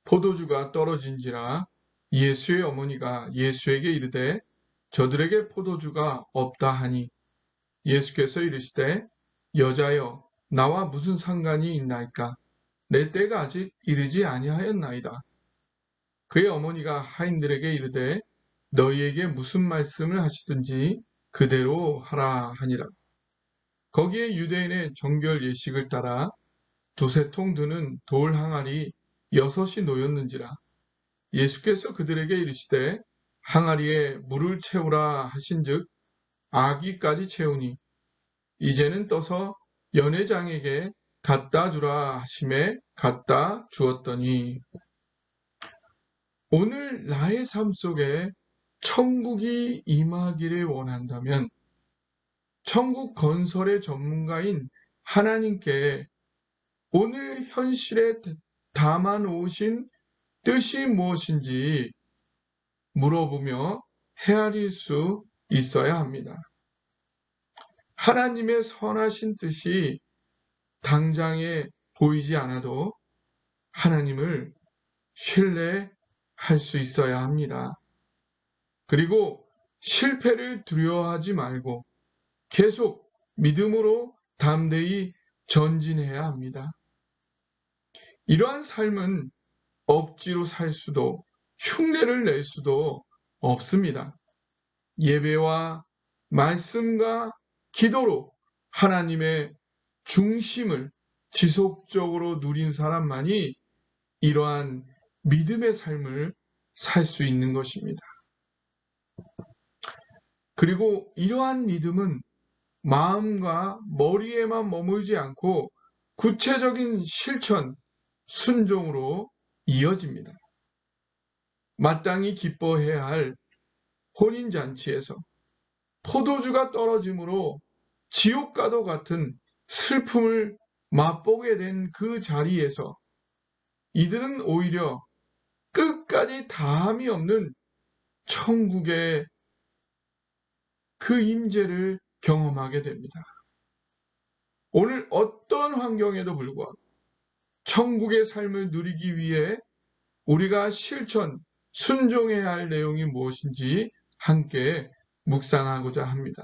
포도주가 떨어진지라 예수의 어머니가 예수에게 이르되 저들에게 포도주가 없다 하니 예수께서 이르시되 여자여 나와 무슨 상관이 있나이까 내 때가 아직 이르지 아니하였나이다. 그의 어머니가 하인들에게 이르되 너희에게 무슨 말씀을 하시든지 그대로 하라 하니라. 거기에 유대인의 정결 예식을 따라 두세 통 드는 돌 항아리 6이 놓였는지라. 예수께서 그들에게 이르시되 항아리에 물을 채우라 하신즉 아기까지 채우니 이제는 떠서 연회장에게 갖다 주라 하심에 갖다 주었더니. 오늘 나의 삶 속에 천국이 임하기를 원한다면 천국 건설의 전문가인 하나님께 오늘 현실에 담아 놓으신 뜻이 무엇인지 물어보며 헤아릴 수 있어야 합니다. 하나님의 선하신 뜻이 당장에 보이지 않아도 하나님을 신뢰할 수 있어야 합니다. 그리고 실패를 두려워하지 말고 계속 믿음으로 담대히 전진해야 합니다. 이러한 삶은 억지로 살 수도 흉내를 낼 수도 없습니다. 예배와 말씀과 기도로 하나님의 중심을 지속적으로 누린 사람만이 이러한 믿음의 삶을 살 수 있는 것입니다. 그리고 이러한 믿음은 마음과 머리에만 머물지 않고 구체적인 실천, 순종으로 이어집니다. 마땅히 기뻐해야 할 혼인잔치에서 포도주가 떨어짐으로 지옥과도 같은 슬픔을 맛보게 된 그 자리에서 이들은 오히려 끝까지 다함이 없는 천국의 그 임재를 경험하게 됩니다. 오늘 어떤 환경에도 불구하고 천국의 삶을 누리기 위해 우리가 실천, 순종해야 할 내용이 무엇인지 함께 묵상하고자 합니다.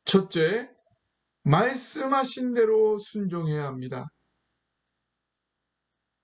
첫째, 말씀하신 대로 순종해야 합니다.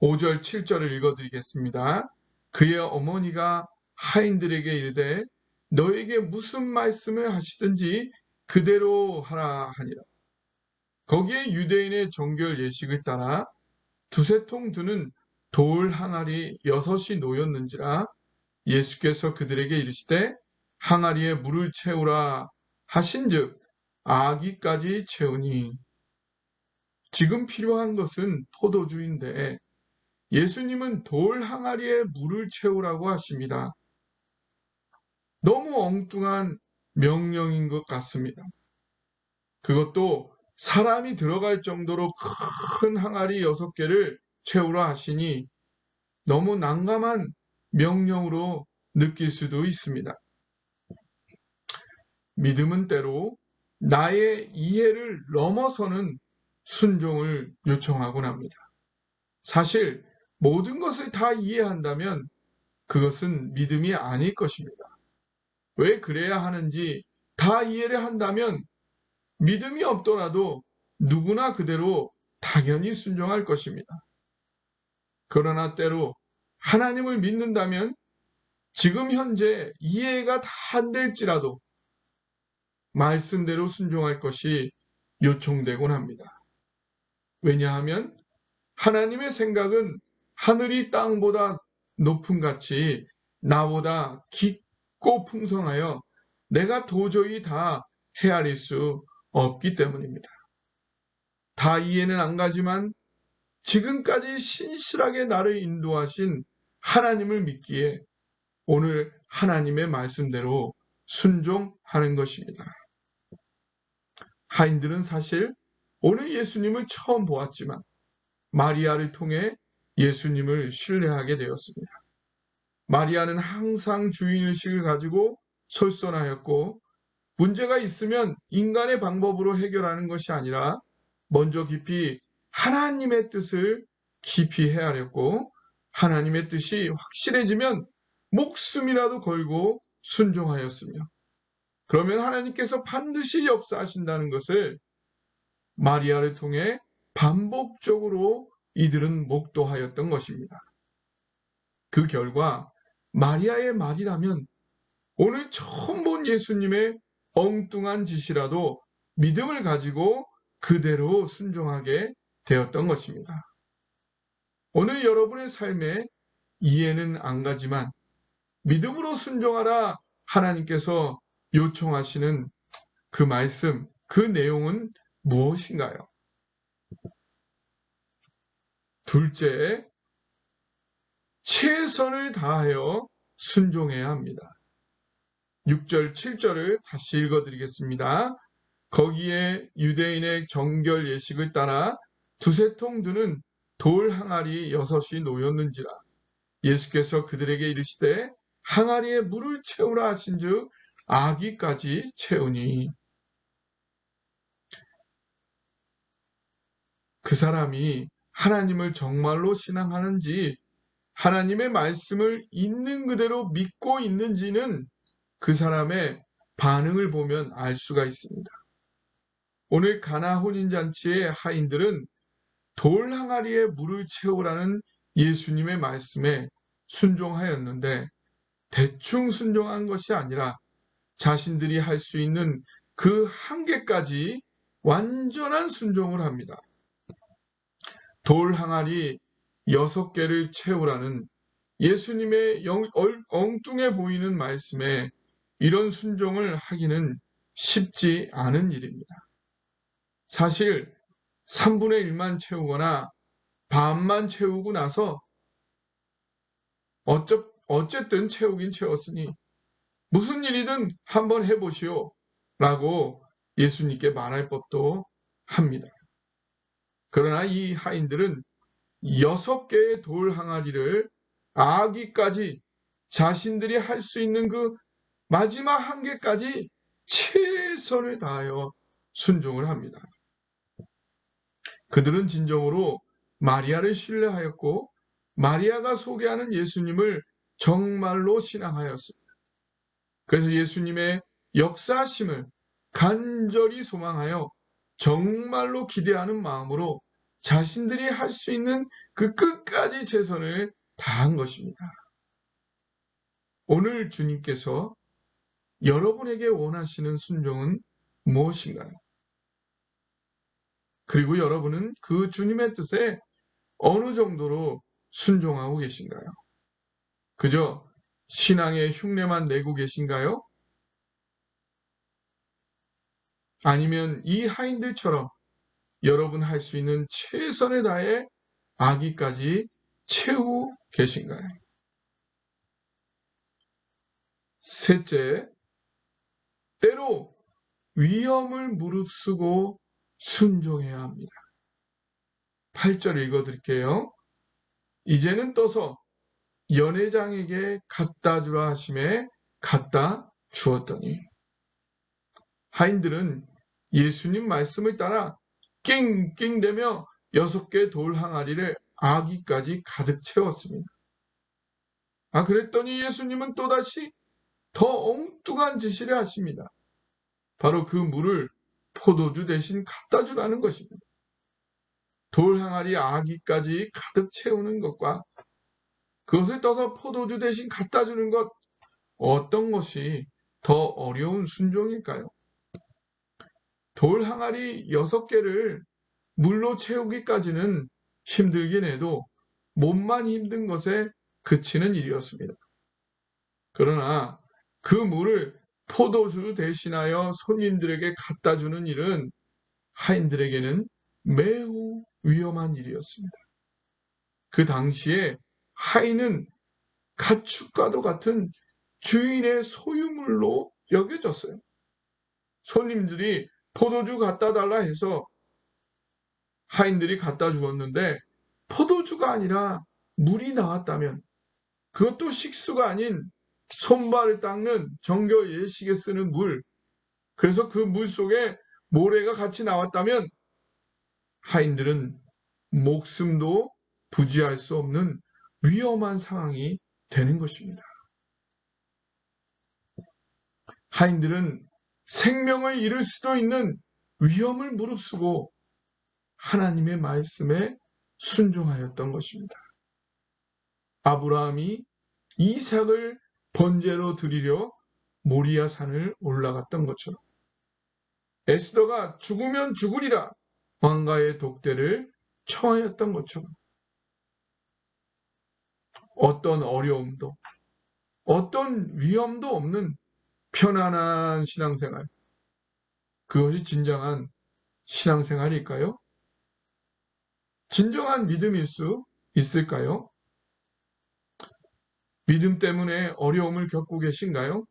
5절, 7절을 읽어드리겠습니다. 그의 어머니가 하인들에게 이르되 너에게 무슨 말씀을 하시든지 그대로 하라 하니라. 거기에 유대인의 정결 예식을 따라 두세 통 드는 돌 항아리 6이 놓였는지라. 예수께서 그들에게 이르시되 항아리에 물을 채우라 하신즉 아기까지 채우니. 지금 필요한 것은 포도주인데 예수님은 돌 항아리에 물을 채우라고 하십니다. 너무 엉뚱한 명령인 것 같습니다. 그것도 사람이 들어갈 정도로 큰 항아리 6개를 채우라 하시니 너무 난감한 명령으로 느낄 수도 있습니다. 믿음은 때로 나의 이해를 넘어서는 순종을 요청하곤 합니다. 사실 모든 것을 다 이해한다면 그것은 믿음이 아닐 것입니다. 왜 그래야 하는지 다 이해를 한다면 믿음이 없더라도 누구나 그대로 당연히 순종할 것입니다. 그러나 때로 하나님을 믿는다면 지금 현재 이해가 다 안 될지라도 말씀대로 순종할 것이 요청되곤 합니다. 왜냐하면 하나님의 생각은 하늘이 땅보다 높음 같이 나보다 깊고 풍성하여 내가 도저히 다 헤아릴 수 없기 때문입니다. 다 이해는 안 가지만 지금까지 신실하게 나를 인도하신 하나님을 믿기에 오늘 하나님의 말씀대로 순종하는 것입니다. 하인들은 사실 오늘 예수님을 처음 보았지만 마리아를 통해 예수님을 신뢰하게 되었습니다. 마리아는 항상 주인의식을 가지고 솔선하였고 문제가 있으면 인간의 방법으로 해결하는 것이 아니라 먼저 깊이 하나님의 뜻을 깊이 헤아렸고 하나님의 뜻이 확실해지면 목숨이라도 걸고 순종하였으며, 그러면 하나님께서 반드시 역사하신다는 것을 마리아를 통해 반복적으로 이들은 목도하였던 것입니다. 그 결과 마리아의 말이라면 오늘 처음 본 예수님의 엉뚱한 짓이라도 믿음을 가지고 그대로 순종하게 되었던 것입니다. 오늘 여러분의 삶에 이해는 안 가지만 믿음으로 순종하라 하나님께서 요청하시는 그 말씀, 그 내용은 무엇인가요? 둘째, 최선을 다하여 순종해야 합니다. 6절, 7절을 다시 읽어드리겠습니다. 거기에 유대인의 정결 예식을 따라 두세 통 드는 돌 항아리 6이 놓였는지라. 예수께서 그들에게 이르시되 항아리에 물을 채우라 하신즉 아기까지 채우니. 그 사람이 하나님을 정말로 신앙하는지, 하나님의 말씀을 있는 그대로 믿고 있는지는 그 사람의 반응을 보면 알 수가 있습니다. 오늘 가나 혼인잔치의 하인들은 돌 항아리에 물을 채우라는 예수님의 말씀에 순종하였는데, 대충 순종한 것이 아니라 자신들이 할 수 있는 그 한계까지 완전한 순종을 합니다. 돌 항아리 6개를 채우라는 예수님의 엉뚱해 보이는 말씀에 이런 순종을 하기는 쉽지 않은 일입니다. 사실 3분의 1만 채우거나 반만 채우고 나서 어쨌든 채우긴 채웠으니 무슨 일이든 한번 해보시오 라고 예수님께 말할 법도 합니다. 그러나 이 하인들은 6개의 돌 항아리를 아기까지 자신들이 할 수 있는 그 마지막 한계까지 최선을 다하여 순종을 합니다. 그들은 진정으로 마리아를 신뢰하였고 마리아가 소개하는 예수님을 정말로 신앙하였습니다. 그래서 예수님의 역사하심을 간절히 소망하여 정말로 기대하는 마음으로 자신들이 할 수 있는 그 끝까지 최선을 다한 것입니다. 오늘 주님께서 여러분에게 원하시는 순종은 무엇인가요? 그리고 여러분은 그 주님의 뜻에 어느 정도로 순종하고 계신가요? 그저 신앙의 흉내만 내고 계신가요? 아니면 이 하인들처럼 여러분 할 수 있는 최선을 다해 아기까지 채우고 계신가요? 셋째, 때로 위험을 무릅쓰고 순종해야 합니다. 8절 읽어드릴게요. 이제는 떠서 연회장에게 갖다 주라 하심에 갖다 주었더니. 하인들은 예수님 말씀을 따라 낑낑대며 6개 돌 항아리를 아기까지 가득 채웠습니다. 그랬더니 예수님은 또다시 더 엉뚱한 지시를 하십니다. 바로 그 물을 포도주 대신 갖다 주라는 것입니다. 돌 항아리 아기까지 가득 채우는 것과 그것을 떠서 포도주 대신 갖다 주는 것, 어떤 것이 더 어려운 순종일까요? 돌 항아리 6개를 물로 채우기까지는 힘들긴 해도 몸만 힘든 것에 그치는 일이었습니다. 그러나 그 물을 포도주 대신하여 손님들에게 갖다 주는 일은 하인들에게는 매우 위험한 일이었습니다. 그 당시에 하인은 가축과도 같은 주인의 소유물로 여겨졌어요. 손님들이 포도주 갖다 달라 해서 하인들이 갖다 주었는데 포도주가 아니라 물이 나왔다면, 그것도 식수가 아닌 손발을 닦는 정결 예식에 쓰는 물, 그래서 그 물 속에 모래가 같이 나왔다면 하인들은 목숨도 부지할 수 없는 위험한 상황이 되는 것입니다. 하인들은 생명을 잃을 수도 있는 위험을 무릅쓰고 하나님의 말씀에 순종하였던 것입니다. 아브라함이 이삭을 번제로 드리려 모리아 산을 올라갔던 것처럼, 에스더가 죽으면 죽으리라 왕가의 독대를 청하였던 것처럼, 어떤 어려움도 어떤 위험도 없는 편안한 신앙생활, 그것이 진정한 신앙생활일까요? 진정한 믿음일 수 있을까요? 믿음 때문에 어려움을 겪고 계신가요?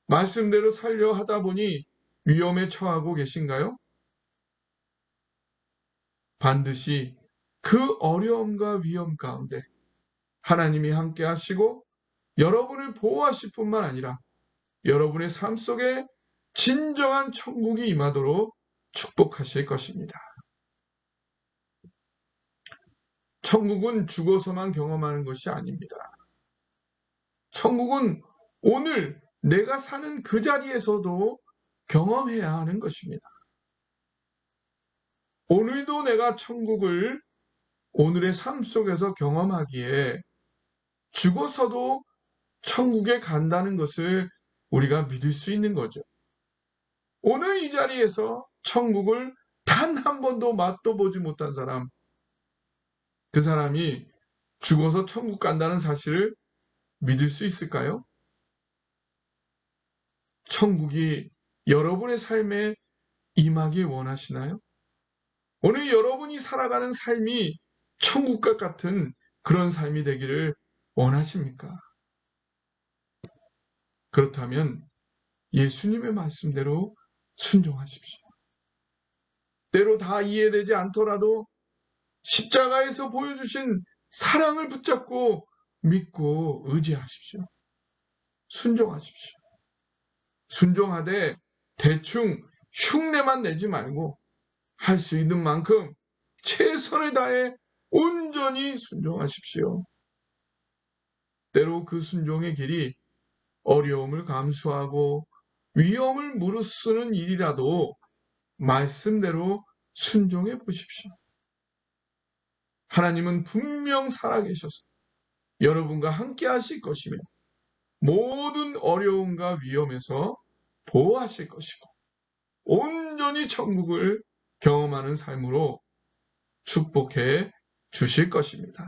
말씀대로 살려 하다 보니 위험에 처하고 계신가요? 반드시 그 어려움과 위험 가운데 하나님이 함께 하시고 여러분을 보호하실 뿐만 아니라 여러분의 삶 속에 진정한 천국이 임하도록 축복하실 것입니다. 천국은 죽어서만 경험하는 것이 아닙니다. 천국은 오늘 내가 사는 그 자리에서도 경험해야 하는 것입니다. 오늘도 내가 천국을 오늘의 삶 속에서 경험하기에 죽어서도 천국에 간다는 것을 우리가 믿을 수 있는 거죠. 오늘 이 자리에서 천국을 단 한 번도 맛도 보지 못한 사람, 그 사람이 죽어서 천국 간다는 사실을 믿을 수 있을까요? 천국이 여러분의 삶에 임하길 원하시나요? 오늘 여러분이 살아가는 삶이 천국과 같은 그런 삶이 되기를 원하십니까? 그렇다면 예수님의 말씀대로 순종하십시오. 때로 다 이해되지 않더라도 십자가에서 보여주신 사랑을 붙잡고 믿고 의지하십시오. 순종하십시오. 순종하되 대충 흉내만 내지 말고 할 수 있는 만큼 최선을 다해 온전히 순종하십시오. 때로 그 순종의 길이 어려움을 감수하고 위험을 무릅쓰는 일이라도 말씀대로 순종해 보십시오. 하나님은 분명 살아계셔서 여러분과 함께 하실 것이며 모든 어려움과 위험에서 보호하실 것이고 온전히 천국을 경험하는 삶으로 축복해 주실 것입니다.